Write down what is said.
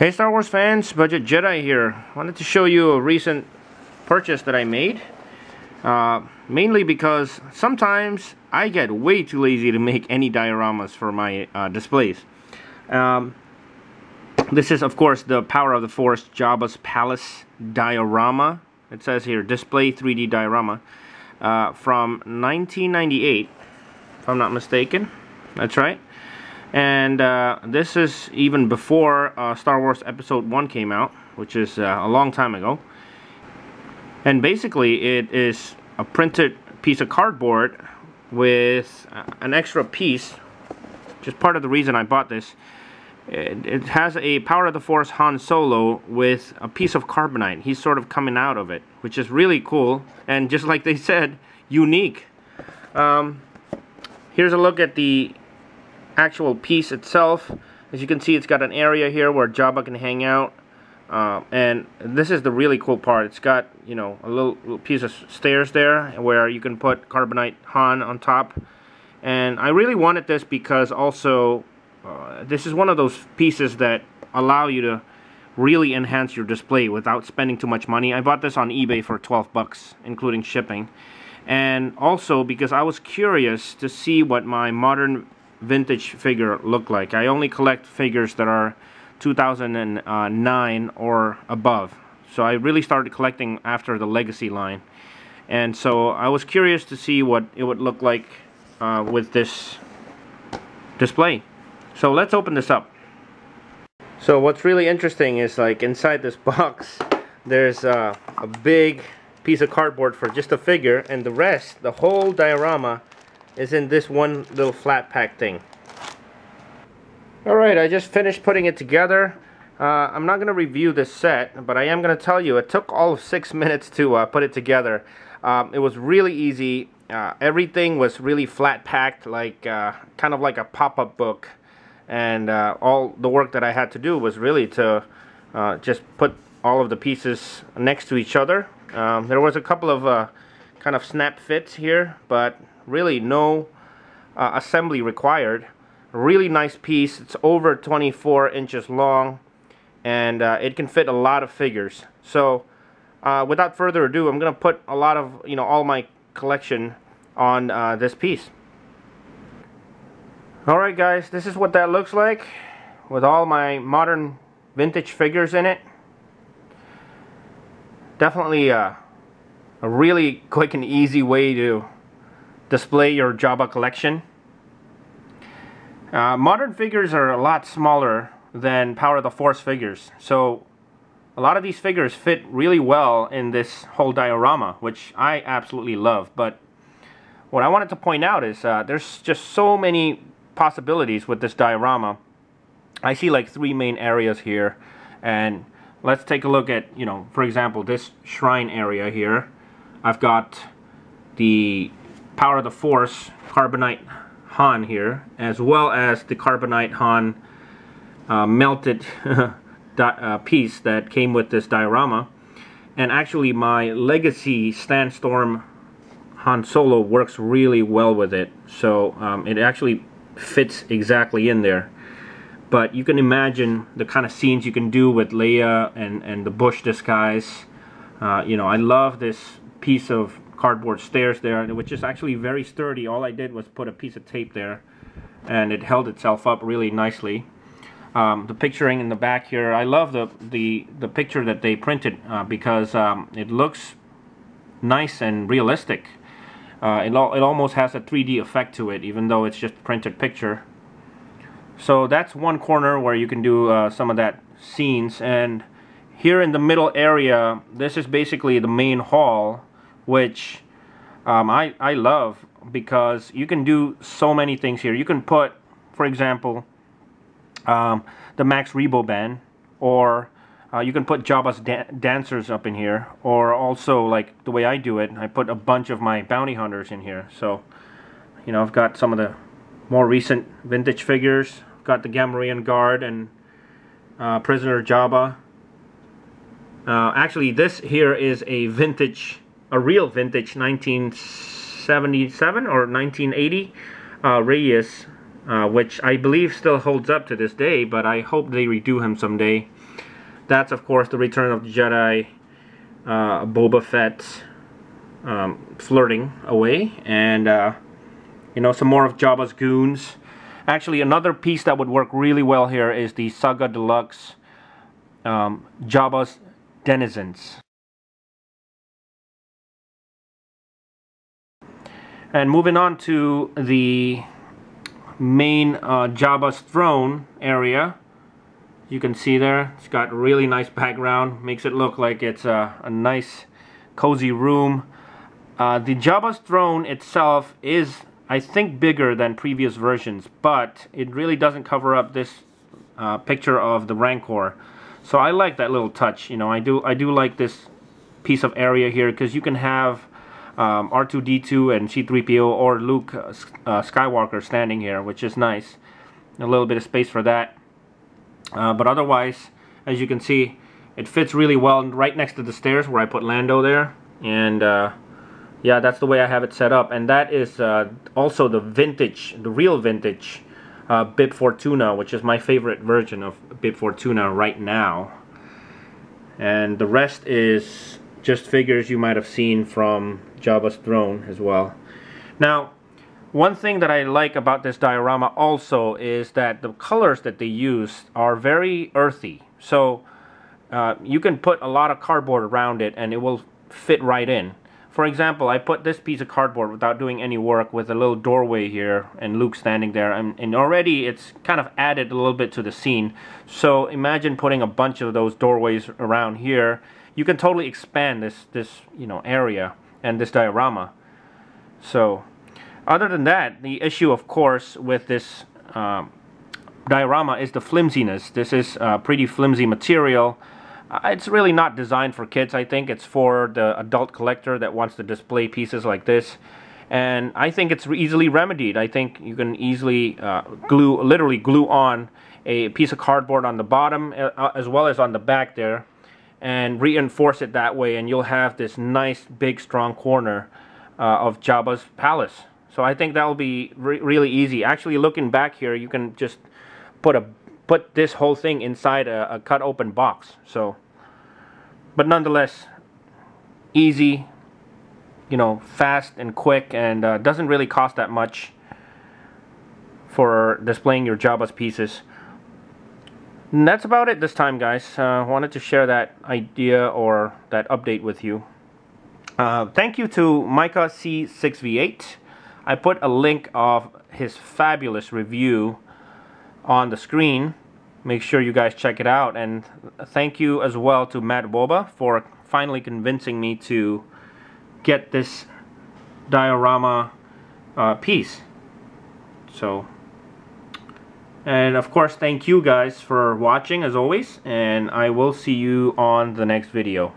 Hey Star Wars fans, Budget Jedi here. Wanted to show you a recent purchase that I made. Mainly because sometimes I get way too lazy to make any dioramas for my displays. This is of course the Power of the Force Jabba's Palace diorama. It says here, display 3D diorama. From 1998, if I'm not mistaken. That's right. And this is even before Star Wars Episode 1 came out, which is a long time ago. And basically it is a printed piece of cardboard with an extra piece, which is part of the reason I bought this. It has a Power of the Force Han Solo with a piece of carbonite. He's sort of coming out of it, which is really cool, and just like they said, unique. Here's a look at the actual piece itself. As you can see, it's got an area here where Jabba can hang out, and this is the really cool part. It's got, you know, a little piece of stairs there where you can put carbonite Han on top. And I really wanted this because also this is one of those pieces that allow you to really enhance your display without spending too much money. I bought this on eBay for 12 bucks including shipping, and also because I was curious to see what my modern vintage figure look like. I only collect figures that are 2009 or above, so I really started collecting after the Legacy line, and so I was curious to see what it would look like with this display. So let's open this up. So what's really interesting is, like, inside this box there's a big piece of cardboard for just a figure, and the rest, the whole diorama, is in this one little flat pack thing. Alright, I just finished putting it together. I'm not going to review this set, but I am going to tell you it took all of 6 minutes to put it together. It was really easy. Everything was really flat packed, like kind of like a pop-up book, and all the work that I had to do was really to just put all of the pieces next to each other. There was a couple of kind of snap fits here, but really no assembly required. A really nice piece. It's over 24 inches long, and it can fit a lot of figures. So without further ado, I'm gonna put a lot of, you know, all my collection on this piece. Alright guys, this is what that looks like with all my modern vintage figures in it. Definitely a really quick and easy way to display your Jabba collection. Modern figures are a lot smaller than Power of the Force figures, so a lot of these figures fit really well in this whole diorama, which I absolutely love. But what I wanted to point out is there's just so many possibilities with this diorama. I see like 3 main areas here, and let's take a look at, you know, for example, this shrine area here. I've got the Power of the Force carbonite Han here, as well as the carbonite Han melted piece that came with this diorama. And actually my Legacy Sandstorm Han Solo works really well with it, so it actually fits exactly in there. But you can imagine the kind of scenes you can do with Leia and the bush disguise. You know, I love this piece of cardboard stairs there, which is actually very sturdy. All I did was put a piece of tape there, and it held itself up really nicely. The picturing in the back here, I love the picture that they printed because it looks nice and realistic. It almost has a 3D effect to it, even though it's just a printed picture. So that's one corner where you can do some of that scenes. And here in the middle area, this is basically the main hall, which I love because you can do so many things here. You can put, for example, the Max Rebo band, or you can put Jabba's dancers up in here, or also, like the way I do it, I put a bunch of my bounty hunters in here. So, you know, I've got some of the more recent vintage figures. I've got the Gamorrean Guard and Prisoner Jabba. Actually, this here is a real vintage 1977 or 1980 Reyes which I believe still holds up to this day, but I hope they redo him someday. That's of course the Return of the Jedi, Boba Fett flirting away, and you know, some more of Jabba's goons. Actually, another piece that would work really well here is the Saga Deluxe Jabba's Denizens. And moving on to the main Jabba's throne area, you can see there, it's got really nice background, makes it look like it's a nice cozy room. The Jabba's throne itself is, I think, bigger than previous versions, but it really doesn't cover up this picture of the Rancor. So I like that little touch. You know, I do like this piece of area here, because you can have R2-D2 and C-3PO or Luke Skywalker standing here, which is nice. A little bit of space for that. But otherwise, as you can see, it fits really well right next to the stairs where I put Lando there. And yeah, that's the way I have it set up. And that is also the real vintage Bib Fortuna, which is my favorite version of Bib Fortuna right now. And the rest is just figures you might have seen from Jabba's throne as well. Now, one thing that I like about this diorama also is that the colors that they use are very earthy. So you can put a lot of cardboard around it and it will fit right in. For example, I put this piece of cardboard without doing any work with a little doorway here and Luke standing there, and already it's kind of added a little bit to the scene. So imagine putting a bunch of those doorways around here. You can totally expand this you know, area and this diorama. So other than that, the issue of course with this diorama is the flimsiness. This is pretty flimsy material. It's really not designed for kids. I think it's for the adult collector that wants to display pieces like this, and I think it's easily remedied. I think you can easily literally glue on a piece of cardboard on the bottom as well as on the back there, and reinforce it that way, and you'll have this nice big strong corner of Jabba's palace. So I think that will be really easy. Actually, looking back here, you can just put this whole thing inside a cut open box. So, but nonetheless, easy, you know, fast and quick, and doesn't really cost that much for displaying your Jabba's pieces. And that's about it this time, guys. Wanted to share that idea or that update with you. Thank you to Micah C6V8. I put a link of his fabulous review on the screen. Make sure you guys check it out, and thank you as well to Matt Woba for finally convincing me to get this diorama piece. So, and of course, thank you guys for watching as always, and I will see you on the next video.